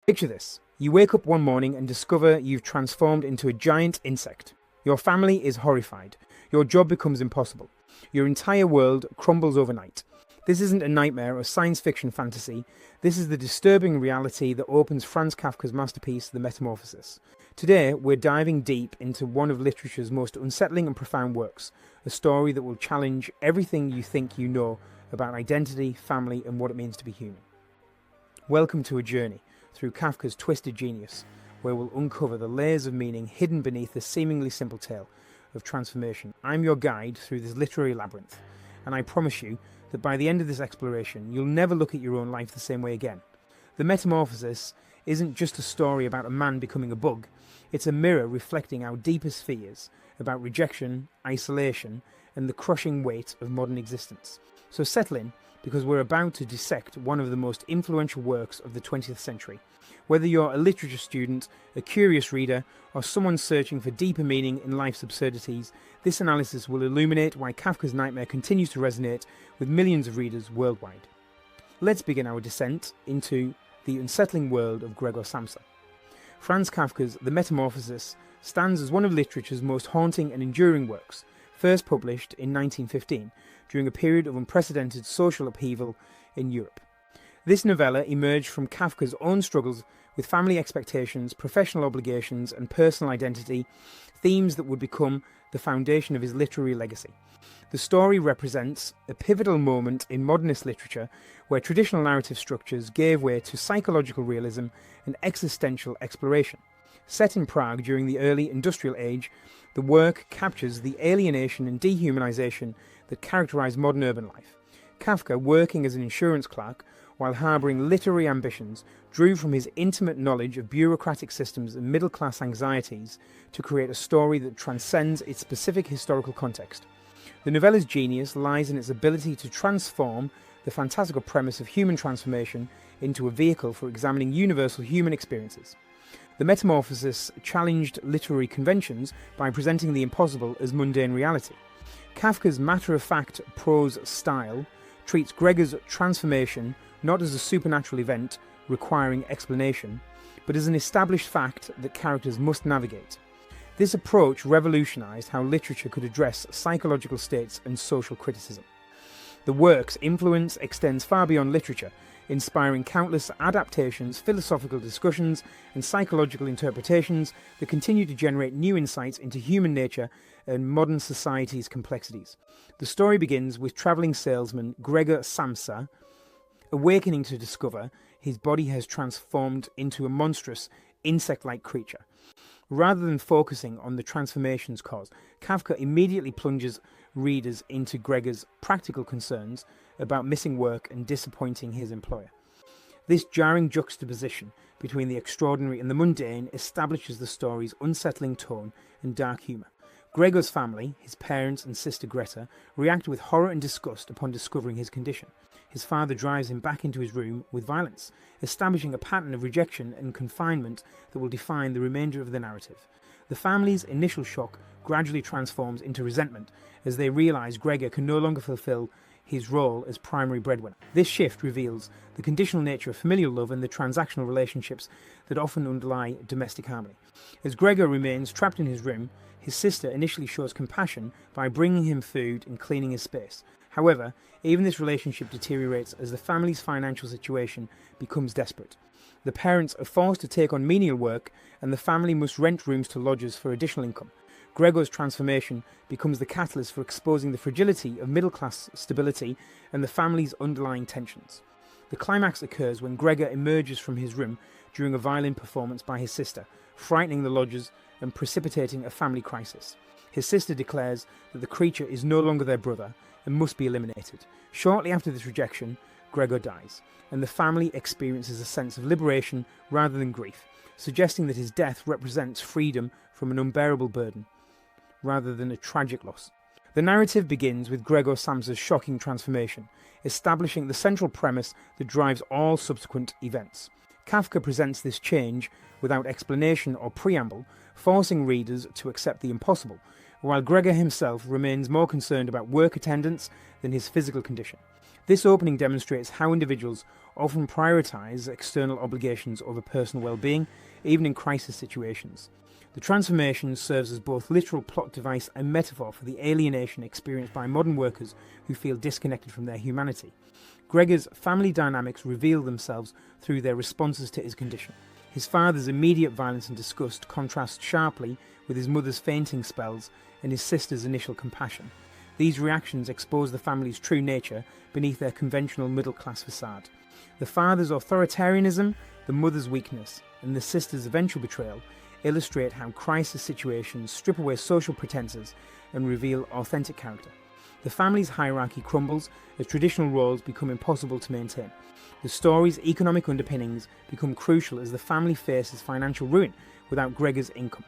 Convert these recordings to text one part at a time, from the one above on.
Picture this. You wake up one morning and discover you've transformed into a giant insect. Your family is horrified. Your job becomes impossible. Your entire world crumbles overnight. This isn't a nightmare or science fiction fantasy. This is the disturbing reality that opens Franz Kafka's masterpiece, The Metamorphosis. Today, we're diving deep into one of literature's most unsettling and profound works, a story that will challenge everything you think you know about identity, family, and what it means to be human. Welcome to a journey through Kafka's twisted genius, where we'll uncover the layers of meaning hidden beneath the seemingly simple tale of transformation. I'm your guide through this literary labyrinth, and I promise you that by the end of this exploration, you'll never look at your own life the same way again. The Metamorphosis isn't just a story about a man becoming a bug, it's a mirror reflecting our deepest fears about rejection, isolation, and the crushing weight of modern existence. So settle in, because we're about to dissect one of the most influential works of the 20th century. Whether you're a literature student, a curious reader, or someone searching for deeper meaning in life's absurdities, this analysis will illuminate why Kafka's nightmare continues to resonate with millions of readers worldwide. Let's begin our descent into the unsettling world of Gregor Samsa. Franz Kafka's The Metamorphosis stands as one of literature's most haunting and enduring works, first published in 1915, during a period of unprecedented social upheaval in Europe. This novella emerged from Kafka's own struggles with family expectations, professional obligations, and personal identity, themes that would become the foundation of his literary legacy. The story represents a pivotal moment in modernist literature where traditional narrative structures gave way to psychological realism and existential exploration. Set in Prague during the early industrial age, the work captures the alienation and dehumanization that characterize modern urban life. Kafka, working as an insurance clerk while harbouring literary ambitions, drew from his intimate knowledge of bureaucratic systems and middle-class anxieties to create a story that transcends its specific historical context. The novella's genius lies in its ability to transform the fantastical premise of human transformation into a vehicle for examining universal human experiences. The Metamorphosis challenged literary conventions by presenting the impossible as mundane reality. Kafka's matter-of-fact prose style treats Gregor's transformation not as a supernatural event requiring explanation, but as an established fact that characters must navigate. This approach revolutionized how literature could address psychological states and social criticism. The work's influence extends far beyond literature, inspiring countless adaptations, philosophical discussions, and psychological interpretations that continue to generate new insights into human nature and modern society's complexities. The story begins with travelling salesman Gregor Samsa awakening to discover his body has transformed into a monstrous, insect-like creature. Rather than focusing on the transformation's cause, Kafka immediately plunges readers into Gregor's practical concerns about missing work and disappointing his employer. This jarring juxtaposition between the extraordinary and the mundane establishes the story's unsettling tone and dark humour. Gregor's family, his parents and sister Greta, react with horror and disgust upon discovering his condition. His father drives him back into his room with violence, establishing a pattern of rejection and confinement that will define the remainder of the narrative. The family's initial shock gradually transforms into resentment as they realise Gregor can no longer fulfil his role as primary breadwinner. This shift reveals the conditional nature of familial love and the transactional relationships that often underlie domestic harmony. As Gregor remains trapped in his room, his sister initially shows compassion by bringing him food and cleaning his space. However, even this relationship deteriorates as the family's financial situation becomes desperate. The parents are forced to take on menial work, and the family must rent rooms to lodgers for additional income. Gregor's transformation becomes the catalyst for exposing the fragility of middle-class stability and the family's underlying tensions. The climax occurs when Gregor emerges from his room during a violin performance by his sister, frightening the lodgers and precipitating a family crisis. His sister declares that the creature is no longer their brother and must be eliminated. Shortly after this rejection, Gregor dies, and the family experiences a sense of liberation rather than grief, suggesting that his death represents freedom from an unbearable burden, rather than a tragic loss. The narrative begins with Gregor Samsa's shocking transformation, establishing the central premise that drives all subsequent events. Kafka presents this change without explanation or preamble, forcing readers to accept the impossible, while Gregor himself remains more concerned about work attendance than his physical condition. This opening demonstrates how individuals often prioritise external obligations over personal well-being, even in crisis situations. The transformation serves as both literal plot device and metaphor for the alienation experienced by modern workers who feel disconnected from their humanity. Gregor's family dynamics reveal themselves through their responses to his condition. His father's immediate violence and disgust contrast sharply with his mother's fainting spells and his sister's initial compassion. These reactions expose the family's true nature beneath their conventional middle-class facade. The father's authoritarianism, the mother's weakness, and the sister's eventual betrayal illustrate how crisis situations strip away social pretenses and reveal authentic character. The family's hierarchy crumbles as traditional roles become impossible to maintain. The story's economic underpinnings become crucial as the family faces financial ruin without Gregor's income.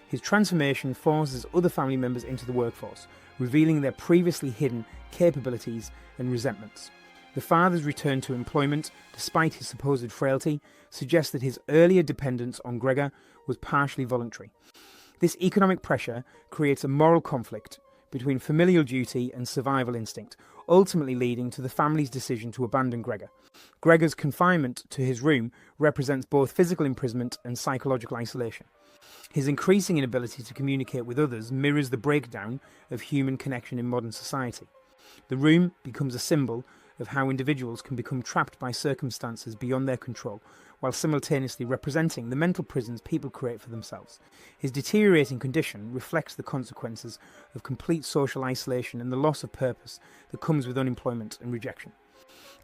His transformation forces other family members into the workforce, revealing their previously hidden capabilities and resentments. The father's return to employment, despite his supposed frailty, suggests that his earlier dependence on Gregor was partially voluntary. This economic pressure creates a moral conflict between familial duty and survival instinct, ultimately leading to the family's decision to abandon Gregor. Gregor's confinement to his room represents both physical imprisonment and psychological isolation. His increasing inability to communicate with others mirrors the breakdown of human connection in modern society. The room becomes a symbol of how individuals can become trapped by circumstances beyond their control, while simultaneously representing the mental prisons people create for themselves. His deteriorating condition reflects the consequences of complete social isolation and the loss of purpose that comes with unemployment and rejection.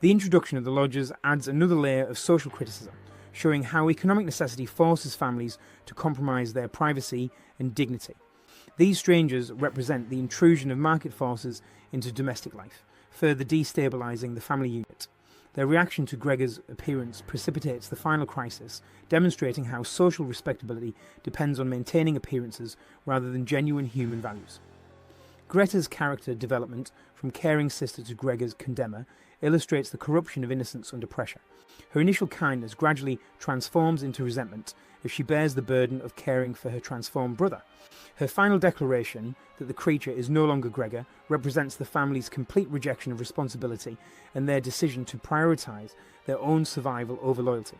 The introduction of the lodgers adds another layer of social criticism, showing how economic necessity forces families to compromise their privacy and dignity. These strangers represent the intrusion of market forces into domestic life, further destabilising the family unit. Their reaction to Gregor's appearance precipitates the final crisis, demonstrating how social respectability depends on maintaining appearances rather than genuine human values. Greta's character development from caring sister to Gregor's condemner illustrates the corruption of innocence under pressure. Her initial kindness gradually transforms into resentment as she bears the burden of caring for her transformed brother. Her final declaration that the creature is no longer Gregor represents the family's complete rejection of responsibility and their decision to prioritise their own survival over loyalty.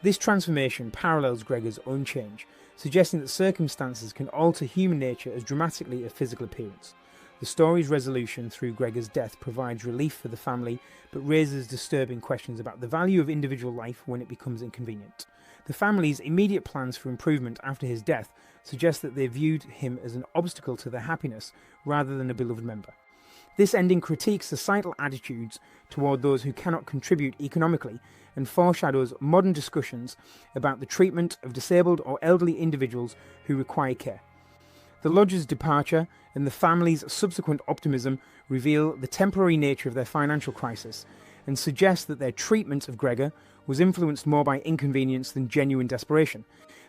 This transformation parallels Gregor's own change, suggesting that circumstances can alter human nature as dramatically as physical appearance. The story's resolution through Gregor's death provides relief for the family, but raises disturbing questions about the value of individual life when it becomes inconvenient. The family's immediate plans for improvement after his death suggest that they viewed him as an obstacle to their happiness rather than a beloved member. This ending critiques societal attitudes toward those who cannot contribute economically and foreshadows modern discussions about the treatment of disabled or elderly individuals who require care. The lodger's departure and the family's subsequent optimism reveal the temporary nature of their financial crisis and suggest that their treatment of Gregor was influenced more by inconvenience than genuine desperation.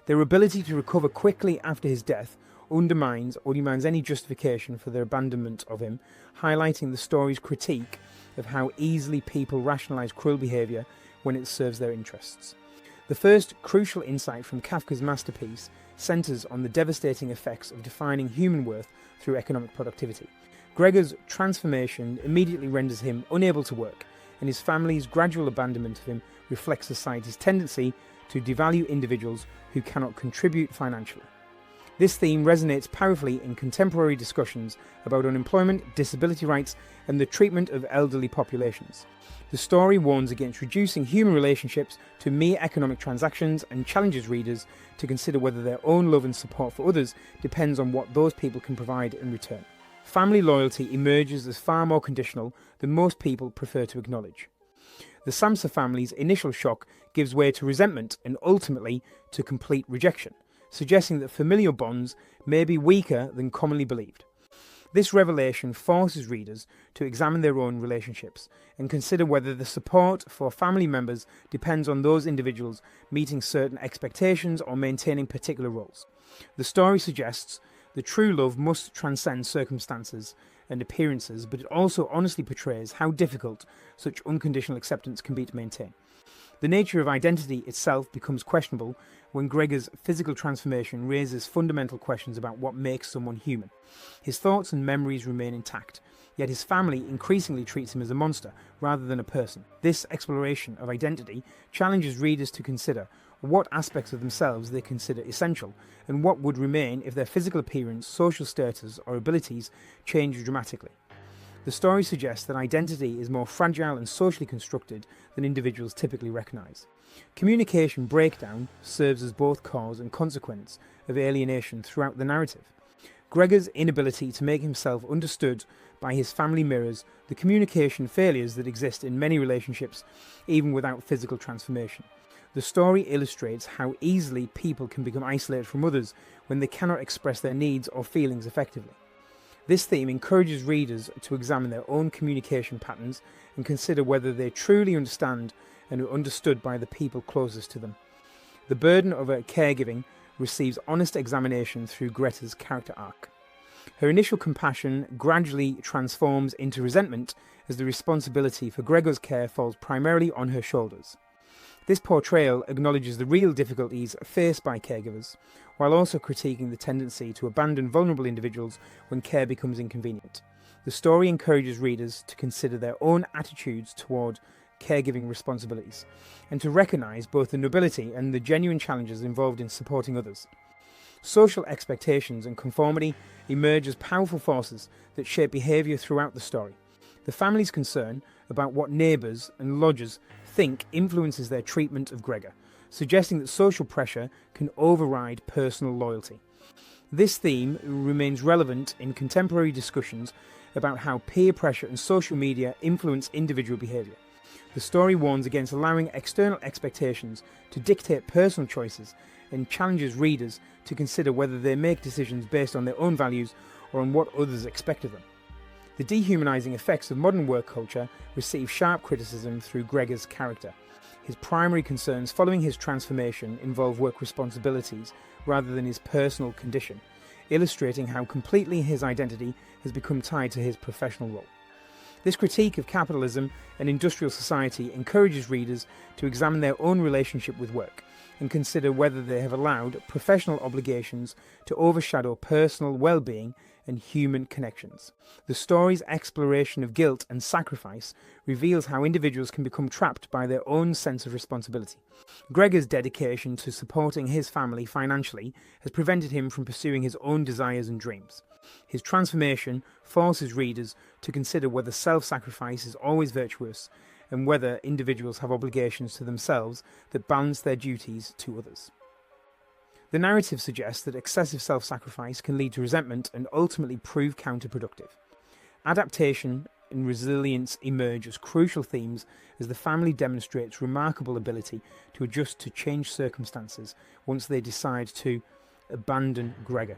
Their ability to recover quickly after his death undermines or demands any justification for their abandonment of him, highlighting the story's critique of how easily people rationalise cruel behaviour when it serves their interests. The first crucial insight from Kafka's masterpiece centres on the devastating effects of defining human worth through economic productivity. Gregor's transformation immediately renders him unable to work, and his family's gradual abandonment of him reflects society's tendency to devalue individuals who cannot contribute financially. This theme resonates powerfully in contemporary discussions about unemployment, disability rights, and the treatment of elderly populations. The story warns against reducing human relationships to mere economic transactions and challenges readers to consider whether their own love and support for others depends on what those people can provide in return. Family loyalty emerges as far more conditional than most people prefer to acknowledge. The Samsa family's initial shock gives way to resentment and ultimately to complete rejection, suggesting that familial bonds may be weaker than commonly believed. This revelation forces readers to examine their own relationships and consider whether the support for family members depends on those individuals meeting certain expectations or maintaining particular roles. The story suggests that true love must transcend circumstances and appearances, but it also honestly portrays how difficult such unconditional acceptance can be to maintain. The nature of identity itself becomes questionable when Gregor's physical transformation raises fundamental questions about what makes someone human. His thoughts and memories remain intact, yet his family increasingly treats him as a monster rather than a person. This exploration of identity challenges readers to consider what aspects of themselves they consider essential, and what would remain if their physical appearance, social status, or abilities changed dramatically. The story suggests that identity is more fragile and socially constructed than individuals typically recognise. Communication breakdown serves as both cause and consequence of alienation throughout the narrative. Gregor's inability to make himself understood by his family mirrors the communication failures that exist in many relationships, even without physical transformation. The story illustrates how easily people can become isolated from others when they cannot express their needs or feelings effectively. This theme encourages readers to examine their own communication patterns and consider whether they truly understand and are understood by the people closest to them. The burden of her caregiving receives honest examination through Greta's character arc. Her initial compassion gradually transforms into resentment as the responsibility for Gregor's care falls primarily on her shoulders. This portrayal acknowledges the real difficulties faced by caregivers, while also critiquing the tendency to abandon vulnerable individuals when care becomes inconvenient. The story encourages readers to consider their own attitudes toward caregiving responsibilities, and to recognise both the nobility and the genuine challenges involved in supporting others. Social expectations and conformity emerge as powerful forces that shape behaviour throughout the story. The family's concern about what neighbours and lodgers think influences their treatment of Gregor, suggesting that social pressure can override personal loyalty. This theme remains relevant in contemporary discussions about how peer pressure and social media influence individual behaviour. The story warns against allowing external expectations to dictate personal choices and challenges readers to consider whether they make decisions based on their own values or on what others expect of them. The dehumanising effects of modern work culture receive sharp criticism through Gregor's character. His primary concerns following his transformation involve work responsibilities rather than his personal condition, illustrating how completely his identity has become tied to his professional role. This critique of capitalism and industrial society encourages readers to examine their own relationship with work and consider whether they have allowed professional obligations to overshadow personal well-being and human connections. The story's exploration of guilt and sacrifice reveals how individuals can become trapped by their own sense of responsibility. Gregor's dedication to supporting his family financially has prevented him from pursuing his own desires and dreams. His transformation forces readers to consider whether self-sacrifice is always virtuous and whether individuals have obligations to themselves that balance their duties to others. The narrative suggests that excessive self-sacrifice can lead to resentment and ultimately prove counterproductive. Adaptation and resilience emerge as crucial themes as the family demonstrates remarkable ability to adjust to changed circumstances once they decide to abandon Gregor.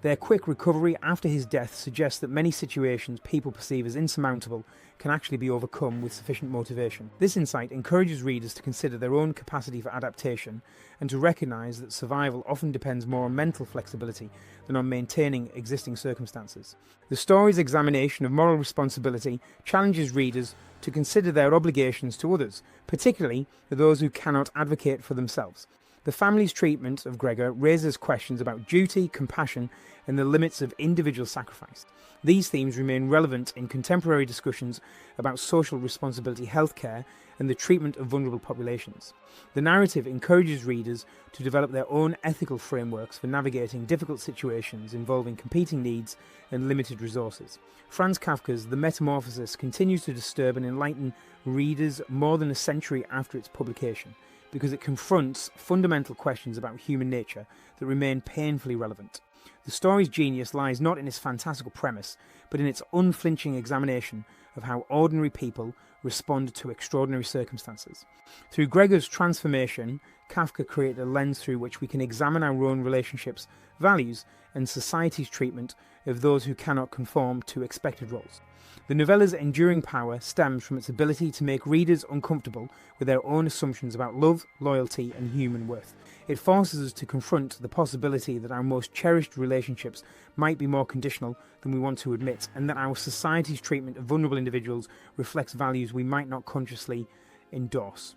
Their quick recovery after his death suggests that many situations people perceive as insurmountable can actually be overcome with sufficient motivation. This insight encourages readers to consider their own capacity for adaptation and to recognise that survival often depends more on mental flexibility than on maintaining existing circumstances. The story's examination of moral responsibility challenges readers to consider their obligations to others, particularly those who cannot advocate for themselves. The family's treatment of Gregor raises questions about duty, compassion, and the limits of individual sacrifice. These themes remain relevant in contemporary discussions about social responsibility, healthcare, and the treatment of vulnerable populations. The narrative encourages readers to develop their own ethical frameworks for navigating difficult situations involving competing needs and limited resources. Franz Kafka's The Metamorphosis continues to disturb and enlighten readers more than a century after its publication, because it confronts fundamental questions about human nature that remain painfully relevant. The story's genius lies not in its fantastical premise, but in its unflinching examination of how ordinary people respond to extraordinary circumstances. Through Gregor's transformation, Kafka created a lens through which we can examine our own relationships, values, and society's treatment of those who cannot conform to expected roles. The novella's enduring power stems from its ability to make readers uncomfortable with their own assumptions about love, loyalty, and human worth. It forces us to confront the possibility that our most cherished relationships might be more conditional than we want to admit, and that our society's treatment of vulnerable individuals reflects values we might not consciously endorse.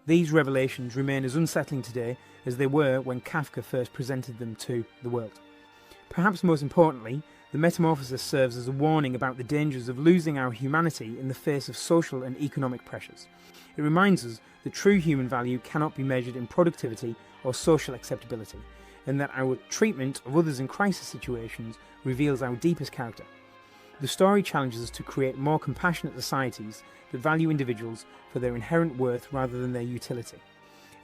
These revelations remain as unsettling today as they were when Kafka first presented them to the world. Perhaps most importantly, the Metamorphosis serves as a warning about the dangers of losing our humanity in the face of social and economic pressures. It reminds us that true human value cannot be measured in productivity or social acceptability, and that our treatment of others in crisis situations reveals our deepest character. The story challenges us to create more compassionate societies that value individuals for their inherent worth rather than their utility.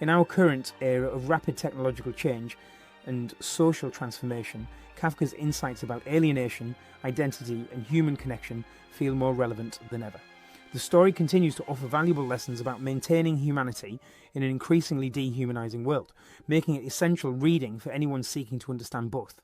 In our current era of rapid technological change and social transformation, Kafka's insights about alienation, identity, and human connection feel more relevant than ever. The story continues to offer valuable lessons about maintaining humanity in an increasingly dehumanizing world, making it essential reading for anyone seeking to understand both.